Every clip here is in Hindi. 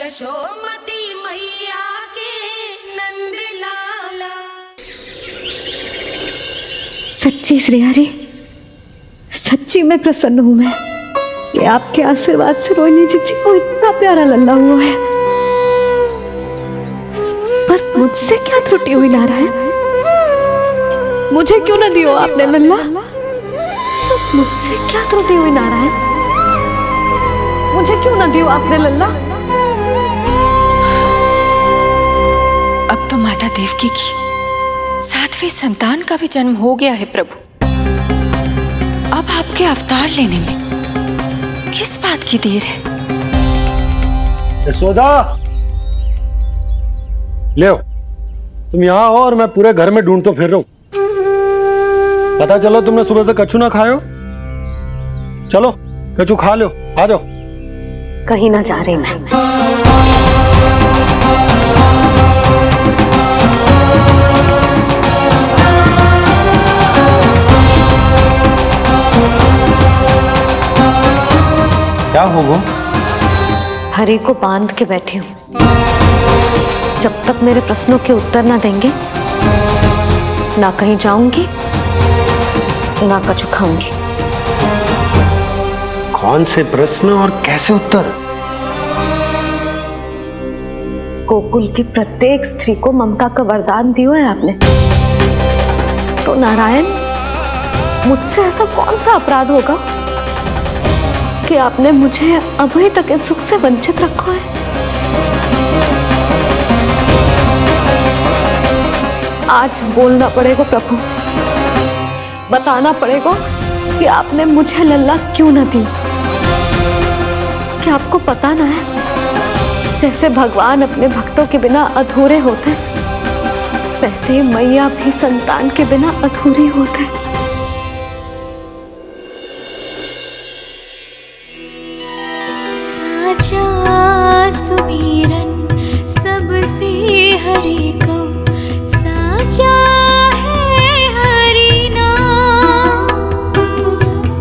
यशोमती मैया के नंद लाला। सच्ची श्रेया जी, सच्ची में प्रसन्न हूं मैं कि आपके आशीर्वाद से रोहिणी जी को इतना प्यारा लल्ला हुआ है। पर मुझसे क्या त्रुटि हुई नारायण? मुझे क्यों न दियो आपने लल्ला? मुझसे क्या त्रुटि हुई नारायण? मुझे क्यों न दियो आपने लल्ला? अब तो माता देवकी की 7वीं संतान का भी जन्म हो गया है प्रभु। अब आपके अवतार लेने में किस बात की देर है? यशोदा, ले तुम यहाँ आओ और मैं पूरे घर में ढूंढतो फिर रहा हूं। पता चला तुमने सुबह से कछु ना खायो। चलो कछु खा लो, आ जाओ। कहीं ना जा रही मैं। क्या हो वो? हरि को बांध के बैठी हूं। जब तक मेरे प्रश्नों के उत्तर ना देंगे, ना कहीं जाऊंगी ना कछु खाऊंगी। कौन से प्रश्न और कैसे उत्तर? गोकुल की प्रत्येक स्त्री को ममता का वरदान दिया है आपने, तो नारायण मुझसे ऐसा कौन सा अपराध होगा कि आपने मुझे अभी तक इस सुख से वंचित रखा है? आज बोलना पड़ेगा प्रभु, बताना पड़ेगा कि आपने मुझे लल्ला क्यों न दी। क्या आपको पता ना है, जैसे भगवान अपने भक्तों के बिना अधूरे होते, वैसे मैया भी संतान के बिना अधूरी होते। साचा सुमिरन सबसे हरि को, साचा है हरि नाम,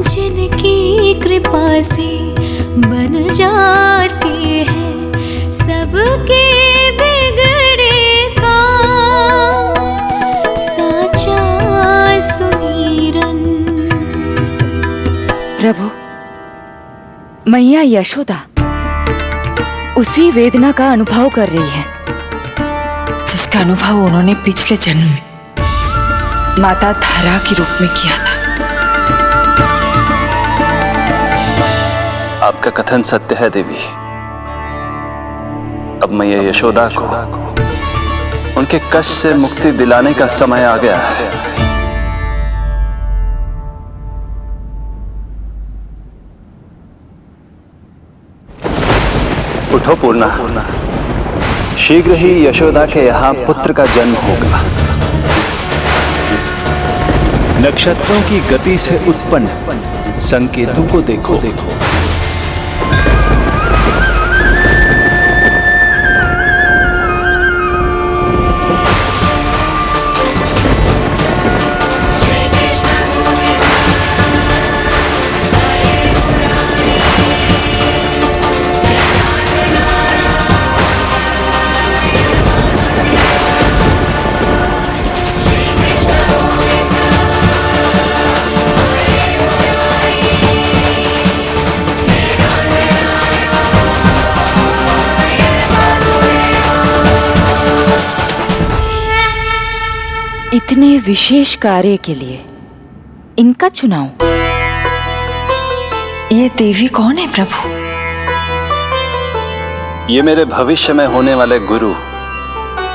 जिनकी कृपा से बन जाते हैं सबके बिगड़े काम। साचा सुमिरन। प्रभु, मैया यशोदा उसी वेदना का अनुभव कर रही है जिसका अनुभव उन्होंने पिछले जन्म में माता धारा के रूप में किया था। आपका कथन सत्य है देवी। अब मैया यशोदा को उनके कष्ट से मुक्ति दिलाने का समय आ गया है। उठो पूर्णा, शीघ्र ही यशोदा के यहाँ पुत्र का जन्म होगा। नक्षत्रों की गति से उत्पन्न संकेतों को देखो। इतने विशेष कार्य के लिए इनका चुनाव। ये देवी कौन है प्रभु? ये मेरे भविष्य में होने वाले गुरु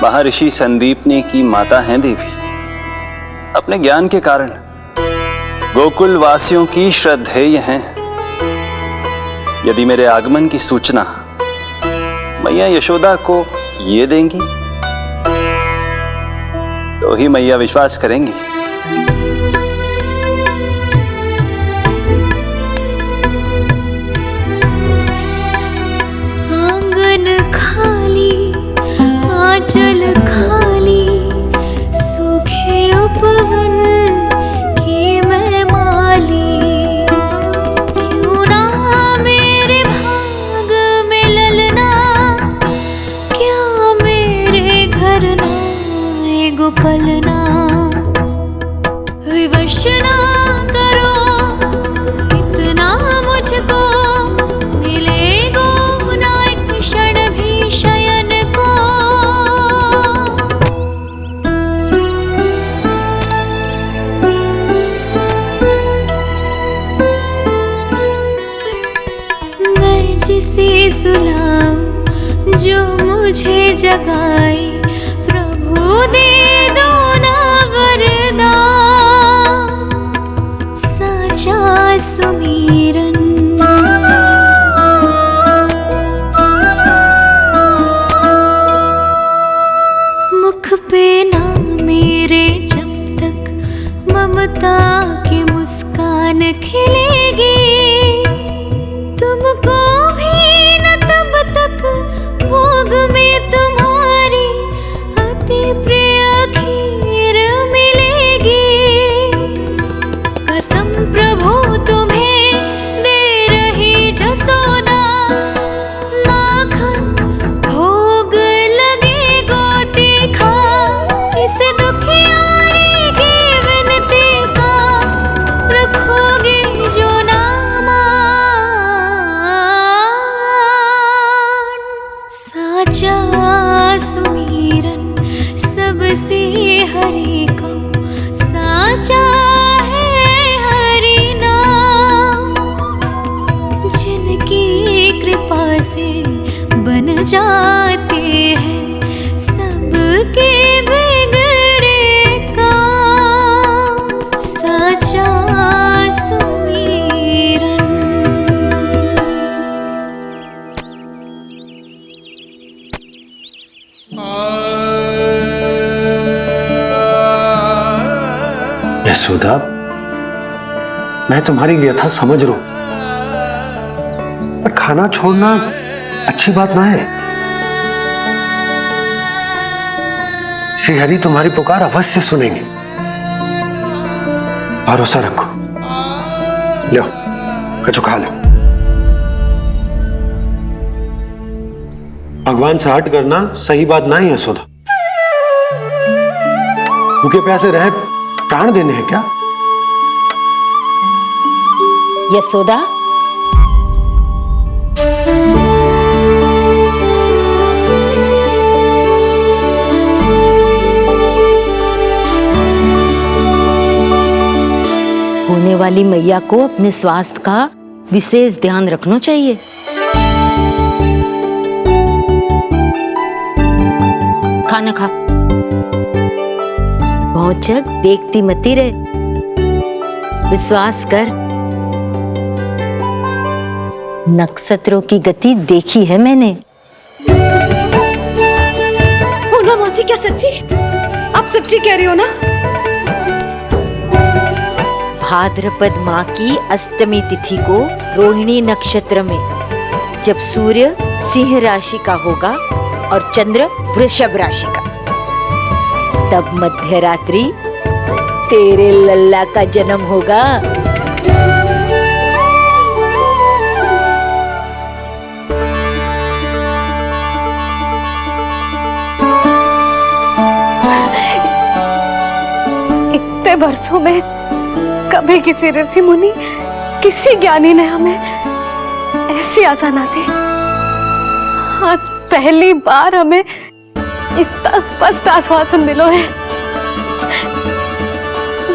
महर्षि संदीपनी की माता हैं देवी। अपने ज्ञान के कारण गोकुल वासियों की श्रद्धेय हैं। यदि मेरे आगमन की सूचना मैया यशोदा को ये देंगी तो ही मैया विश्वास करेंगी। आंगन खाली, आंचल खाली, सूखे उपवन की मैं माली। क्यों ना मेरे भाग में ललना पलना, विवश ना करो इतना मुझको, मिलेगो ना एक क्षण भी शयन को। मैं जिसे सुलाऊं जो मुझे जगाए, प्रभु दे दो ना वरदान, साचा सुमीरन। मुख पे ना मेरे जब तक ममता की मुस्कान खिलेगी, तुमको भी न तब तक भोग में तुम्हारी अति प्रिय खीर मिलेगी। कसम प्रभु तुम्हें दे रही जसोदा, माखन भोग लगेगो तीखा, इस दुखियारी की विनती का रखोगे जो नामान। साचा सुमीरन सबसे हरि को, साचा है हरि नाम, जिनकी कृपा से बन जाते हैं सबके बिगड़े काम। साचा सुमीरन। यशोदा, मैं तुम्हारी व्यथा समझ रहा हूं, पर खाना छोड़ना अच्छी बात ना है। श्री हरि तुम्हारी पुकार अवश्य सुनेंगे, भरोसा रखो। लो कछु खा लो। भगवान से हट करना सही बात ना ही यशोदा। भूखे प्यासे रहे प्राण देने हैं क्या? यशोदा, होने वाली मैया को अपने स्वास्थ्य का विशेष ध्यान रखना चाहिए। खाना खा, बहुत जग देखती मती रहे, विश्वास कर। नक्षत्रों की गति देखी है मैंने। हो ना मौसी, क्या सच्ची? आप सच्ची कह रही हो ना? भाद्रपद माह की अष्टमी तिथि को रोहिणी नक्षत्र में, जब सूर्य सिंह राशि का होगा और चंद्र वृषभ राशि का, तब मध्य रात्रि तेरे लल्ला का जन्म होगा। इतने वर्षों में कभी किसी ऋषि मुनि, किसी ज्ञानी ने हमें ऐसी आशा ना दी। आज पहली बार हमें इतना स्पष्ट आश्वासन मिलो है।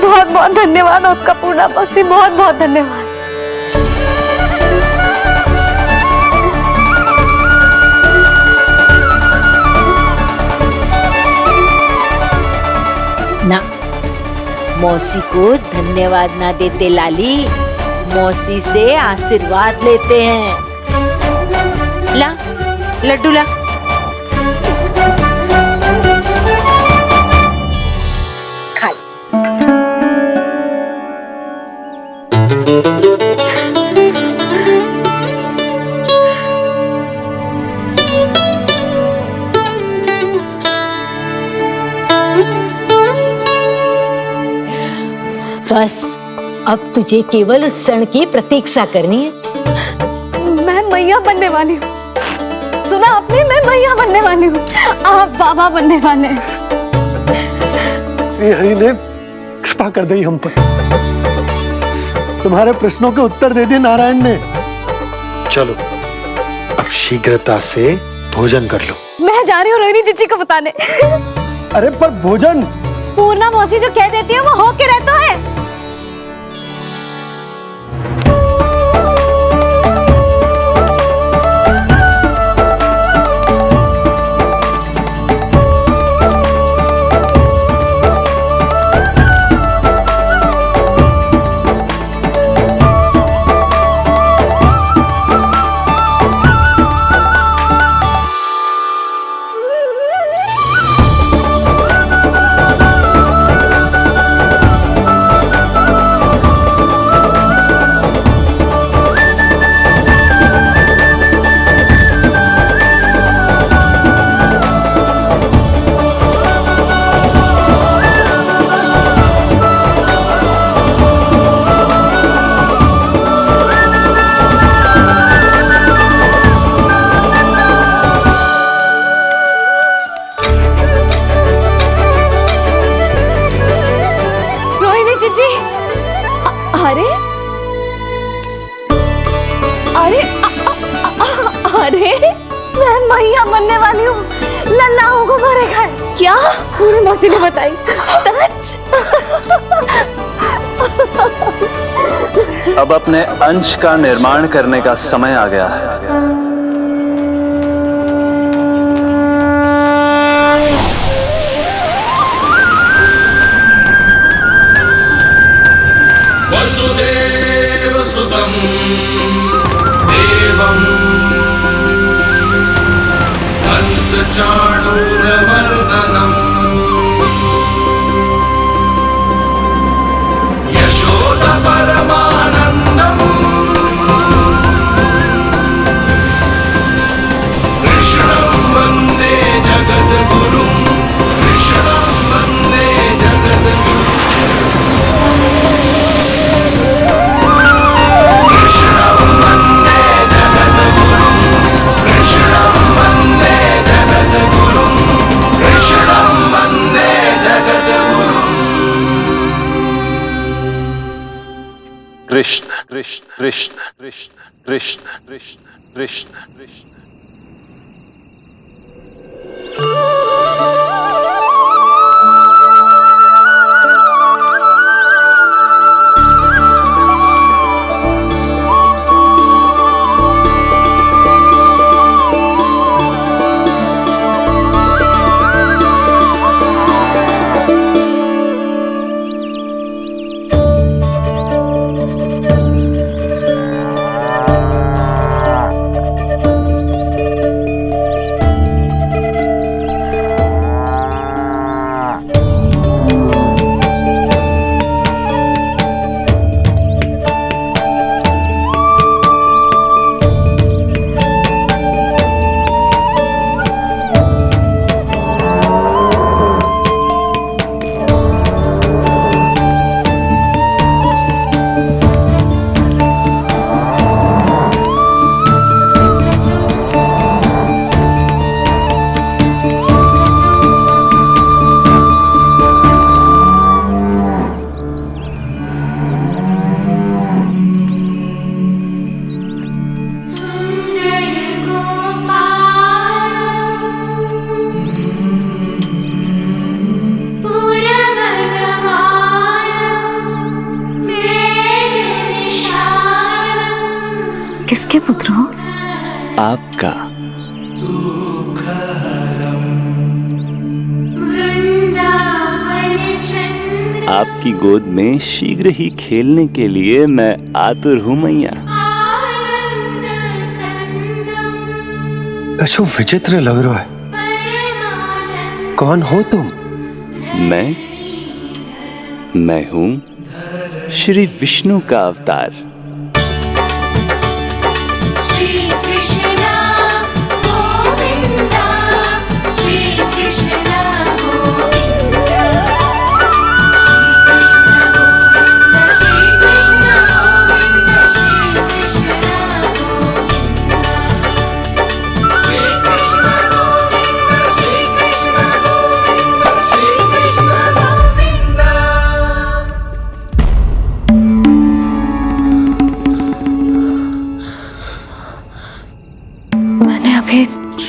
बहुत बहुत धन्यवाद आपका पूर्णा मौसी, बहुत बहुत धन्यवाद। ना, मौसी को धन्यवाद ना देते लाली, मौसी से आशीर्वाद लेते हैं। ला लड्डू ला। खा ले। बस अब तुझे केवल उस क्षण की प्रतीक्षा करनी है। मैं मैया बनने वाली हूँ। सुना आपने, मैं मैया बनने वाली हूँ। आप बाबा बनने वाले हैं। श्री हरि ने कृपा कर दी हम पर। तुम्हारे प्रश्नों के उत्तर दे दिए नारायण ने। चलो अब शीघ्रता से भोजन कर लो। मैं जा रही हूँ रोहिणी जीजी को बताने। अरे पर भोजन पूर्णा मौसी जो कह देती है वो हो के रहता है। अरे अरे अरे मैं मैया बनने वाली हूँ। लल्लाओं को मारेगा। क्या? पूरी मौसी ने बताई। सच? अब अपने अंश का निर्माण करने का समय आ गया है। वसुदेव सुतं देवं कंस चाणूरमर्दनम् यशोदा परमानन्दम् कृष्णं वन्दे जगद्गुरुं कृष्णं वन्दे जगद्गुरुं कृष्ण कृष्ण कृष्ण कृष्ण कृष्ण कृष्ण कृष्ण कृष्ण। किसके पुत्र हो? आपका। आपकी गोद में शीघ्र ही खेलने के लिए मैं आतुर हूं मैया। कछु विचित्र लग रहा है। कौन हो तुम? मैं हूं श्री विष्णु का अवतार।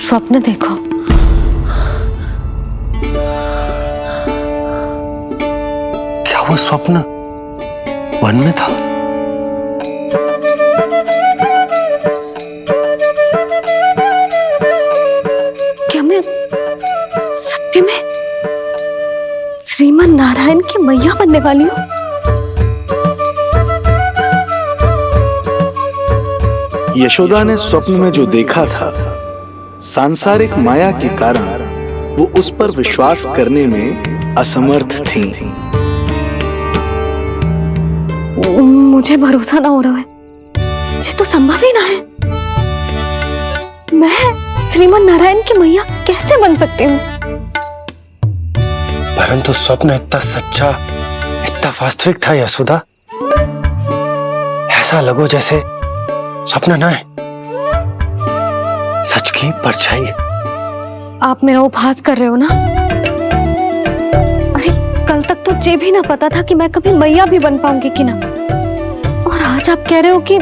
स्वप्न देखो। क्या वो स्वप्न वन में था? क्या मैं सत्य में श्रीमन नारायण की मैया बनने वाली हूँ? यशोदा ने स्वप्न में जो देखा था, सांसारिक माया के कारण वो उस पर विश्वास करने में असमर्थ थी। मुझे भरोसा ना हो रहा है, ये तो संभव ही ना है। मैं श्रीमन नारायण की मैया कैसे बन सकती हूँ? परंतु स्वप्न इतना सच्चा, इतना वास्तविक था यशोदा, ऐसा लगो जैसे स्वप्न ना है, सच की परछाई। आप मेरा उपहास कर रहे हो ना? अरे कल तक तो ये भी ना पता था कि मैं कभी मैया भी बन पाऊंगी कि ना, और आज आप कह रहे हो कि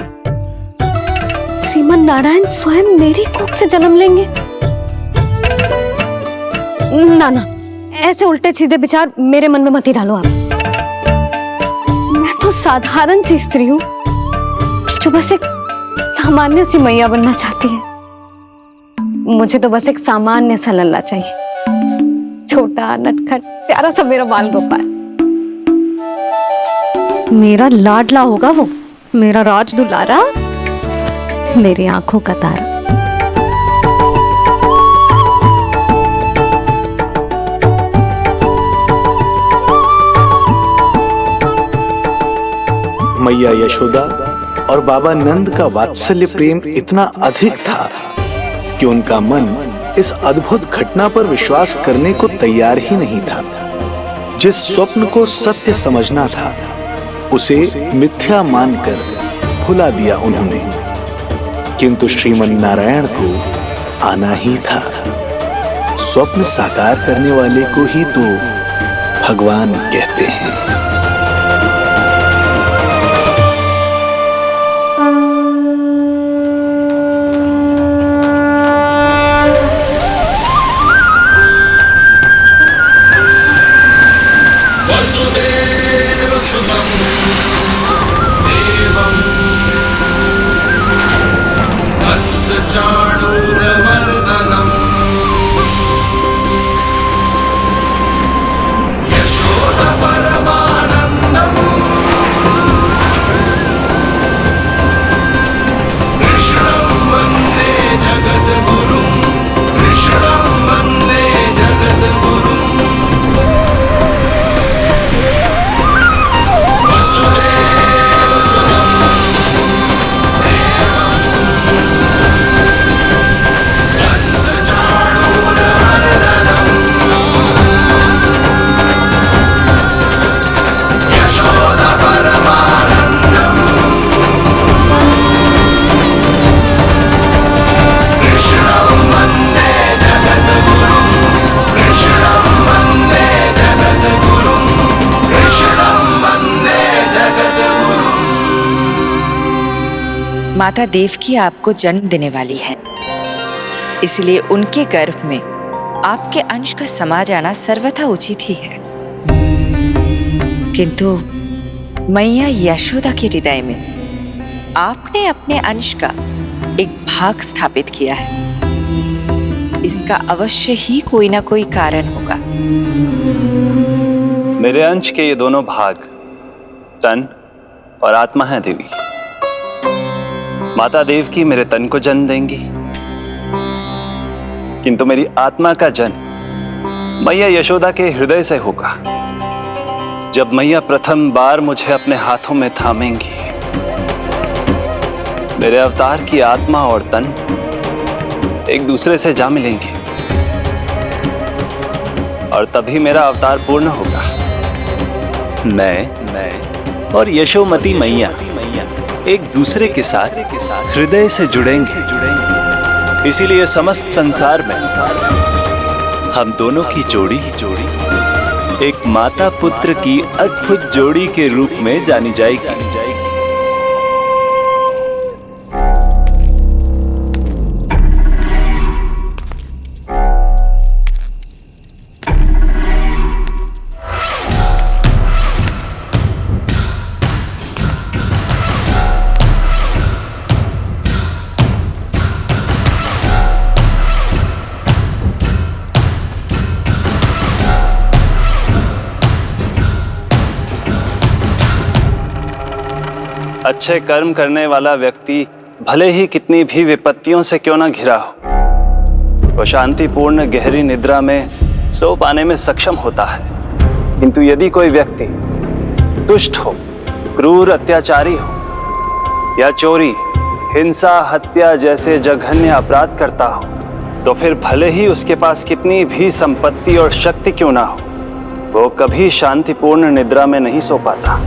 श्रीमन नारायण स्वयं मेरी कोख से जन्म लेंगे। ना ना, ऐसे उल्टे सीधे विचार मेरे मन में मत ही डालो आप। मैं तो साधारण सी स्त्री हूँ जो बस एक सामान्य सी मैया बनना चाहती है। मुझे तो बस एक सामान्य सा लल्ला चाहिए, छोटा नटखट प्यारा सा मेरा बाल गोपाल। मेरा लाडला होगा वो, मेरा राज दुलारा, मेरी आंखों का तारा। मैया यशोदा और बाबा नंद का वात्सल्य प्रेम इतना अधिक था कि उनका मन इस अद्भुत घटना पर विश्वास करने को तैयार ही नहीं था। जिस स्वप्न को सत्य समझना था, उसे मिथ्या मानकर भुला दिया उन्होंने। किंतु श्रीमन नारायण को आना ही था। स्वप्न साकार करने वाले को ही तो भगवान कहते हैं। माता देवकी आपको जन्म देने वाली है, इसलिए उनके गर्भ में आपके अंश का समा जाना सर्वथा उचित ही है। किंतु मैया यशोदा के हृदय में आपने अपने अंश का एक भाग स्थापित किया है। इसका अवश्य ही कोई ना कोई कारण होगा। मेरे अंश के ये दोनों भाग तन और आत्मा हैं देवी। माता देवकी मेरे तन को जन्म देंगी, किंतु मेरी आत्मा का जन्म मैया यशोदा के हृदय से होगा। जब मैया प्रथम बार मुझे अपने हाथों में थामेंगी, मेरे अवतार की आत्मा और तन एक दूसरे से जा मिलेंगे और तभी मेरा अवतार पूर्ण होगा। मैं और यशोमती मैया एक दूसरे के साथ हृदय से जुड़ेंगे। इसीलिए समस्त संसार में हम दोनों की जोड़ी एक माता पुत्र की अद्भुत जोड़ी के रूप में जानी जाएगी। अच्छे कर्म करने वाला व्यक्ति भले ही कितनी भी विपत्तियों से क्यों ना घिरा हो, वो शांतिपूर्ण गहरी निद्रा में सो पाने में सक्षम होता है। किंतु यदि कोई व्यक्ति दुष्ट हो, क्रूर अत्याचारी हो या चोरी, हिंसा, हत्या जैसे जघन्य अपराध करता हो, तो फिर भले ही उसके पास कितनी भी संपत्ति और शक्ति क्यों ना हो, वो कभी शांतिपूर्ण निद्रा में नहीं सो पाता।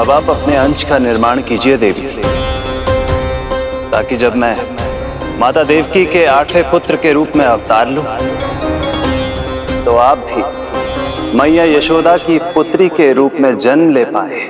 अब आप अपने अंश का निर्माण कीजिए देवी, ताकि जब मैं माता देवकी के 8वें पुत्र के रूप में अवतार लूं, तो आप भी मैया यशोदा की पुत्री के रूप में जन्म ले पाए।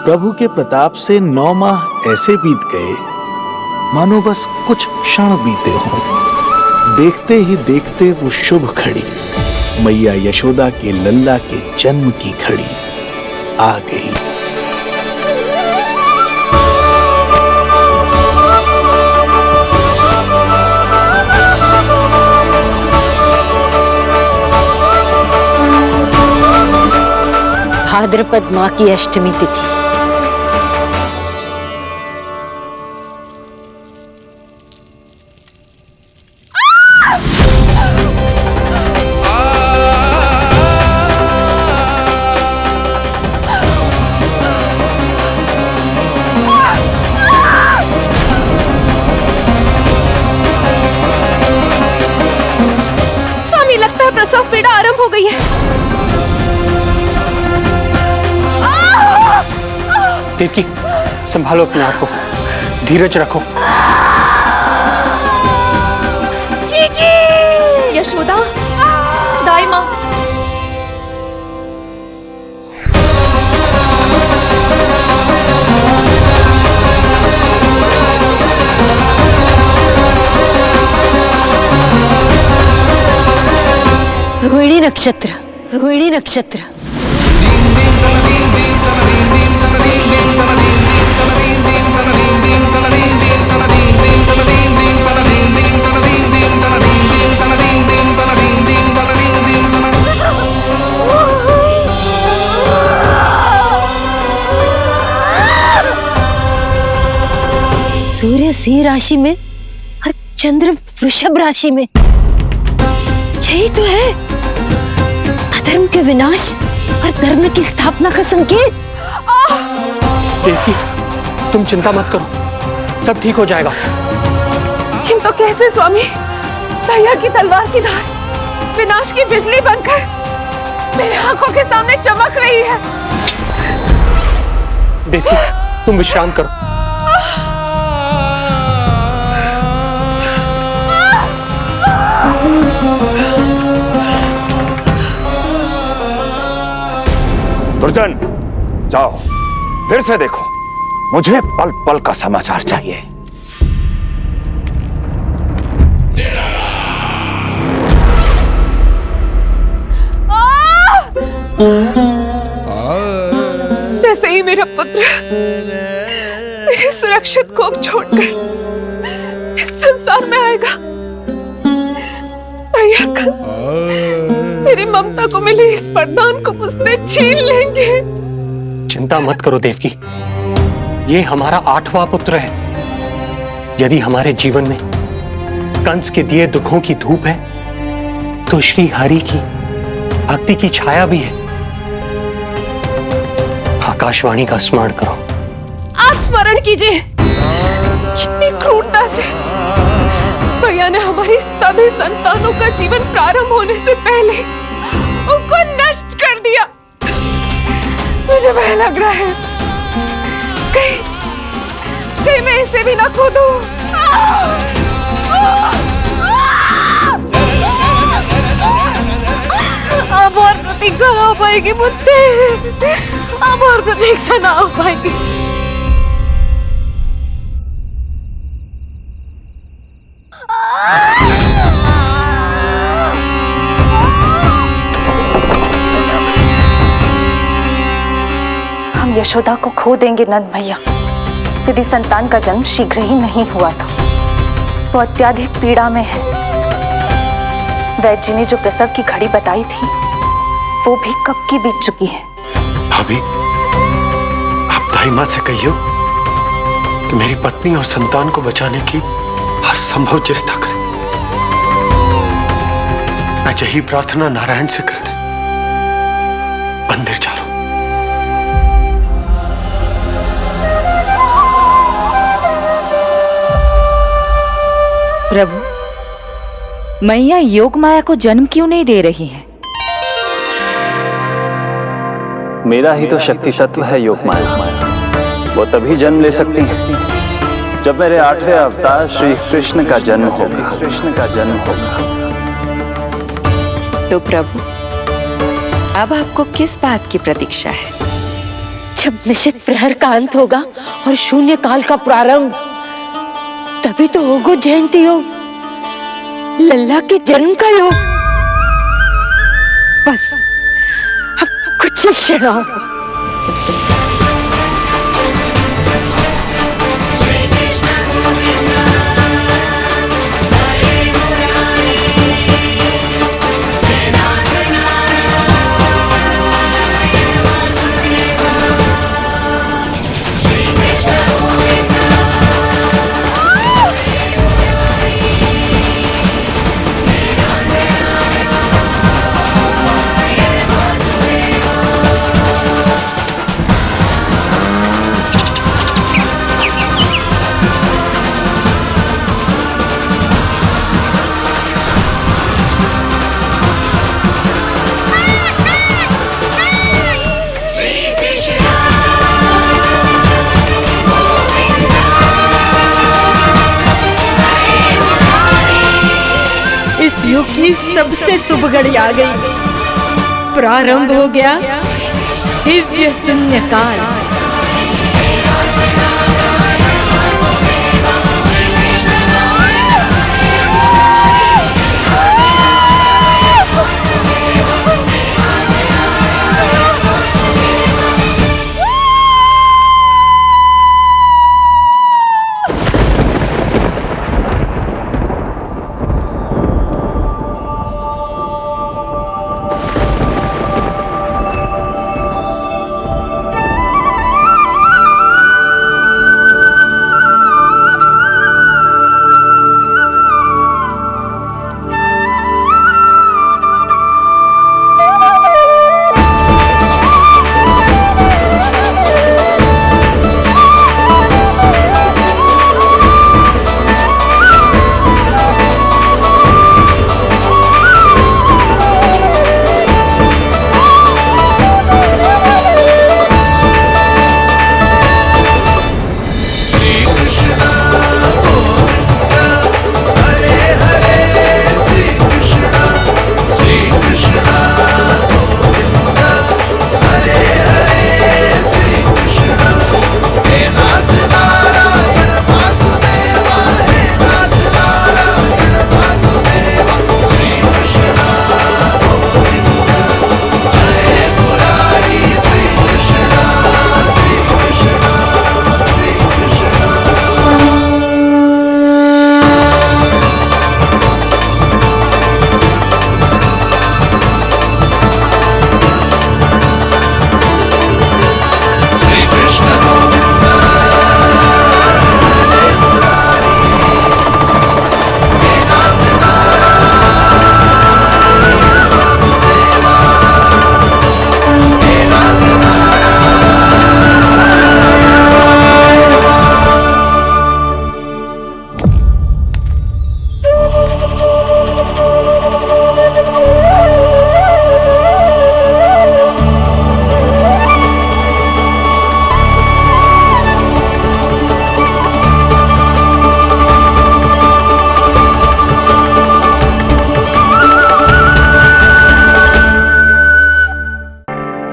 प्रभु के प्रताप से 9 माह ऐसे बीत गए मानो बस कुछ क्षण बीते हों। देखते ही देखते वो शुभ घड़ी, मैया यशोदा के लल्ला के जन्म की घड़ी आ गई। भाद्रपद माह की अष्टमी तिथि। स्वामी, लगता है प्रसव पीड़ा आरंभ हो गई है। देवकी, संभालो अपने आप को, धीरज रखो। जी जी, यशोदा, दाई माँ। रोहिणी नक्षत्र, रोहिणी नक्षत्र। सूर्य सिंह राशि में और चंद्र वृषभ राशि में। यही तो है अधर्म के विनाश और धर्म की स्थापना का संकेत। देवकी, तुम चिंता मत करो, सब ठीक हो जाएगा। किंतु कैसे स्वामी? दया की तलवार की धार विनाश की बिजली बनकर मेरे आंखों के सामने चमक रही है। देवकी, तुम विश्राम करो। दुर्जन, जाओ फिर से देखो, मुझे पल पल का समाचार चाहिए। जैसे ही मेरा पुत्र मेरे सुरक्षित कोख छोड़कर इस संसार में आएगा, भैया कंस मेरी ममता को मिले इस वरदान को मुझसे छीन लेंगे। चिंता मत करो देवकी, ये हमारा 8वां पुत्र है। यदि हमारे जीवन में कंस के दिए दुखों की धूप है, तो श्री हरि की भक्ति की छाया भी है। आकाशवाणी का स्मरण करो। आप स्मरण कीजिए, कितनी क्रूरता से भैया ने हमारी सभी संतानों का जीवन प्रारंभ होने से पहले उनको नष्ट कर दिया। मुझे भय लग रहा है, कहीं मैं इसे भी ना खो दूं। अब और प्रतीक्षा ना हो पाएगी मुझसे, अब और प्रतीक्षा ना हो पाएगी। हम यशोदा को खो देंगे नंद भैया, यदि संतान का जन्म शीघ्र ही नहीं हुआ तो। वो अत्यधिक पीड़ा में है। वैद्य जी ने जो प्रसव की घड़ी बताई थी, वो भी कब की बीत चुकी है। भाभी, आप दाई माँ से कहियो कि मेरी पत्नी और संतान को बचाने की हर संभव चेष्टा करें। मैं यही प्रार्थना नारायण से करने मंदिर चलो। प्रभु, मैया योग माया को जन्म क्यों नहीं दे रही है? मेरा ही तो शक्ति तत्व है योग माया। वो तभी जन्म ले सकती है जब मेरे 8वें अवतार श्री कृष्ण का जन्म होगा। तो प्रभु, अब आपको किस बात की प्रतीक्षा है? जब निश्चित प्रहर का अंत होगा और शून्य काल का प्रारंभ, तभी तो होगा जयंती योग, लल्ला के जन्म का योग। बस अब कुछ ही क्षण और। इस युग की सबसे शुभ घड़ी आ गई। प्रारंभ हो गया दिव्य शून्य काल।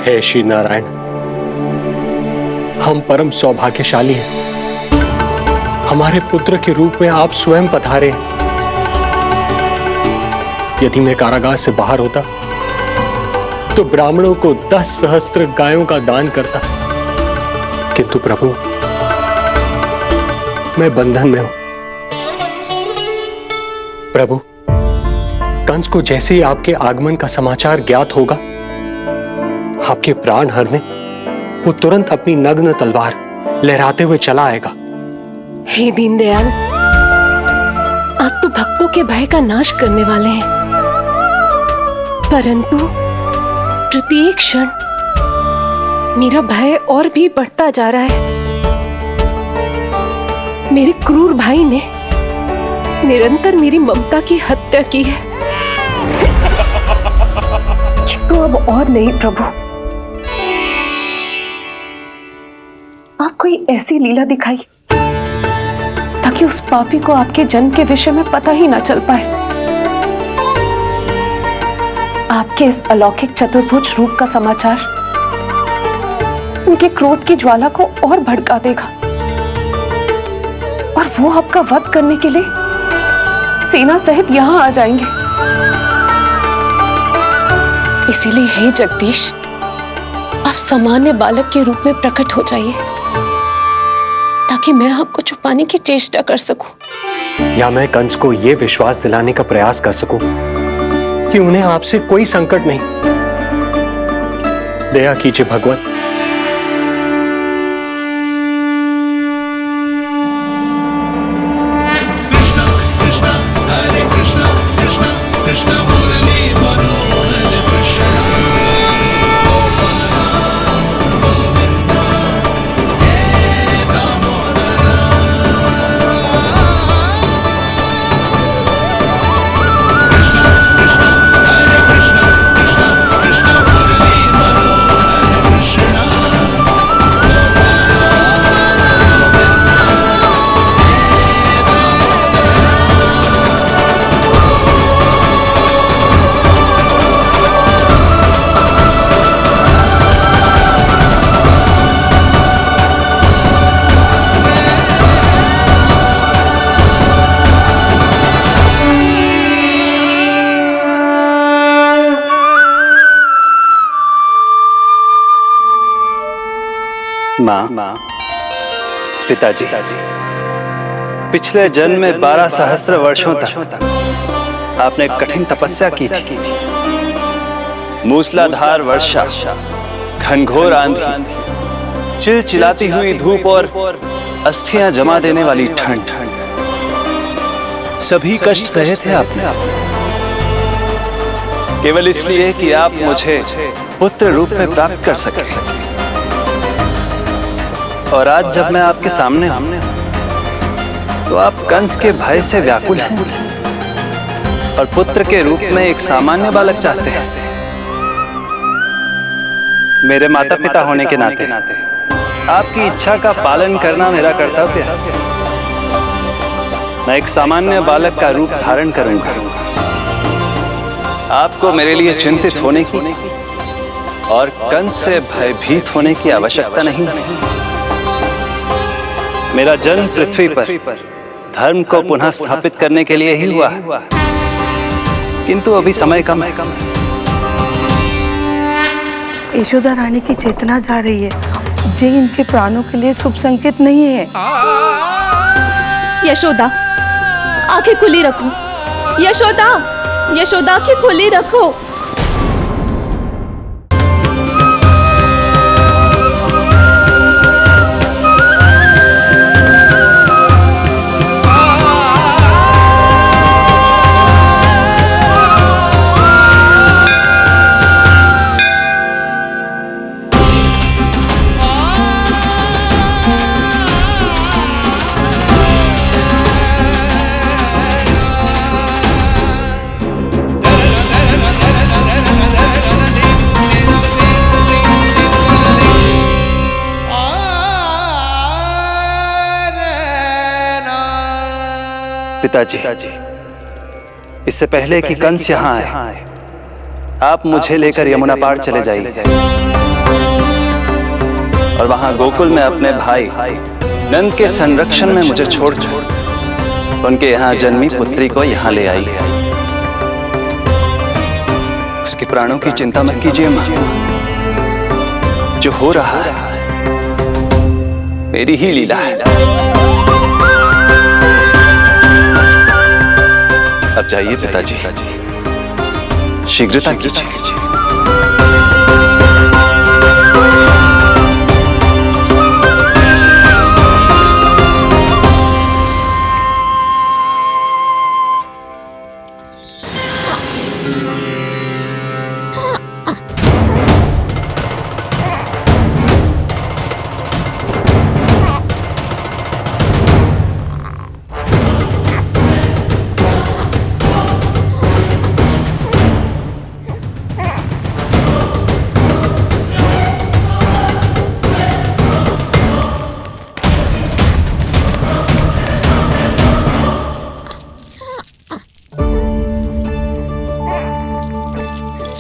हे श्री नारायण, हम परम सौभाग्यशाली हैं। हमारे पुत्र के रूप में आप स्वयं पधारे हैं। यदि मैं कारागार से बाहर होता तो ब्राह्मणों को 10 सहस्त्र गायों का दान करता, किंतु प्रभु मैं बंधन में हूं। प्रभु, कंस को जैसे ही आपके आगमन का समाचार ज्ञात होगा, आपके प्राण हरने वो तुरंत अपनी नग्न तलवार लहराते हुए चला आएगा। हे दीनदयाल, आप तो भक्तों के भय का नाश करने वाले हैं, परंतु प्रत्येक क्षण मेरा भय और भी बढ़ता जा रहा है। मेरे क्रूर भाई ने निरंतर मेरी ममता की हत्या की है। तो अब और नहीं प्रभु, आप कोई ऐसी लीला दिखाई ताकि उस पापी को आपके जन्म के विषय में पता ही ना चल पाए। आपके इस अलौकिक चतुर्भुज रूप का समाचार उनके क्रोध की ज्वाला को और भड़का देगा और वो आपका वध करने के लिए सेना सहित यहां आ जाएंगे। इसीलिए हे जगदीश, आप सामान्य बालक के रूप में प्रकट हो जाइए ताकि मैं आपको छुपाने की चेष्टा कर सकूं। या मैं कंस को यह विश्वास दिलाने का प्रयास कर सकूं कि उन्हें आपसे कोई संकट नहीं। दया कीजिए भगवान। माँ, पिताजी, पिछले जन्म में 12 सहस्त्र वर्षों तक आपने कठिन तपस्या की थी। मूसलाधार वर्षा, घनघोर आंधी, चिलचिलाती हुई धूप और अस्थियां जमा देने वाली ठंड, सभी कष्ट सहे थे आपने, केवल इसलिए कि आप मुझे पुत्र रूप में प्राप्त कर सके। और आज जब मैं आपके सामने हूं तो आप कंस के भय से व्याकुल हैं और पुत्र के रूप में एक सामान्य बालक चाहते हैं। मेरे माता पिता होने के नाते आपकी इच्छा का पालन करना मेरा कर्तव्य है। मैं एक सामान्य बालक का रूप धारण करूंगा। आपको मेरे लिए चिंतित होने की और कंस से भयभीत होने की आवश्यकता नहीं। मेरा जन्म पृथ्वी पर धर्म को पुनः स्थापित करने के लिए ही हुआ है, किंतु अभी समय कम है। यशोदा रानी की चेतना जा रही है, जे इनके प्राणों के लिए शुभ संकेत नहीं है। यशोदा, आंखें खुली रखो। यशोदा, यशोदा आंखें खुली रखो। पिताजी, इससे पहले कि कंस यहाँ आए, आप मुझे लेकर यमुना पार चले जाइए और वहां गोकुल में अपने भाई नंद के संरक्षण में मुझे छोड़ उनके यहाँ जन्मी पुत्री को यहाँ ले आई। उसके प्राणों की चिंता मत कीजिए मां, जो हो रहा है मेरी ही लीला है। अब जाइए पिताजी, शीघ्रता कीजिए।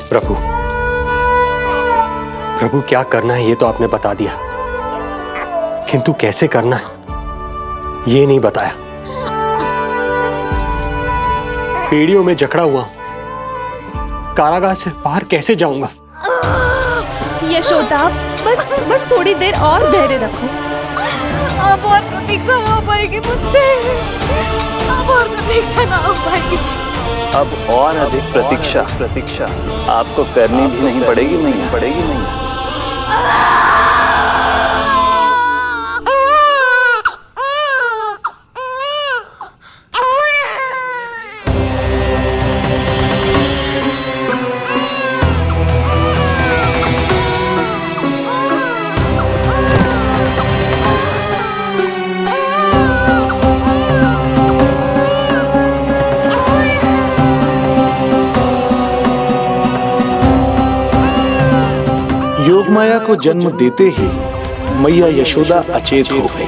प्रभु, प्रभु क्या करना है ये तो आपने बता दिया, किंतु कैसे करना है ये नहीं बताया। पीढ़ियों में जकड़ा हुआ हूं, कारागार से बाहर कैसे जाऊंगा? यशोदा, बस थोड़ी देर और धैर्य रखो। अब और प्रतीक्षा ना हो पाएगी मुझसे, अब और प्रतीक्षा ना हो पाएगी। अब और अधिक प्रतीक्षा आपको करनी भी नहीं पड़ेगी नहीं। योगमाया को जन्म देते ही मैया यशोदा अचेत हो गई,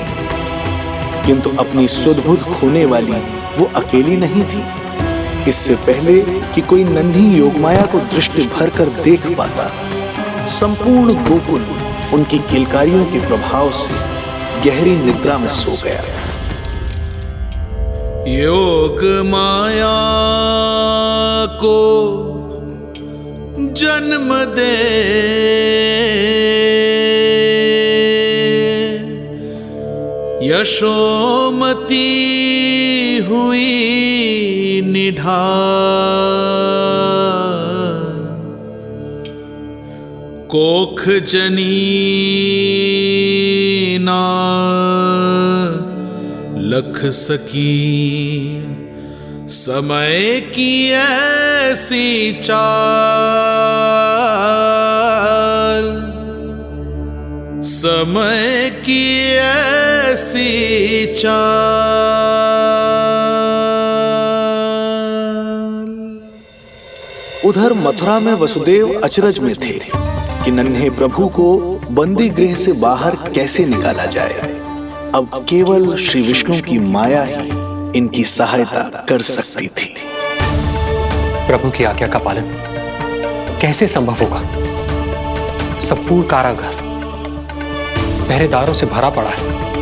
किंतु अपनी सुध-बुध खोने वाली वो अकेली नहीं थी। इससे पहले कि कोई नन्ही योगमाया को दृष्टि भर कर देख पाता, संपूर्ण गोकुल उनकी किलकारियों के प्रभाव से गहरी निद्रा में सो गया। योग माया को जन्म दे यशोमती हुई निढाल, कोख जनी ना लख सकी, समय की ऐसी चाल, समय की ऐसी चाल। उधर मथुरा में वसुदेव अचरज में थे कि नन्हे प्रभु को बंदी गृह से बाहर कैसे निकाला जाए। अब केवल श्री विष्णु की माया ही इनकी सहायता कर सकती थी। प्रभु की आज्ञा का पालन कैसे संभव होगा? संपूर्ण कारागार पहरेदारों से भरा पड़ा है।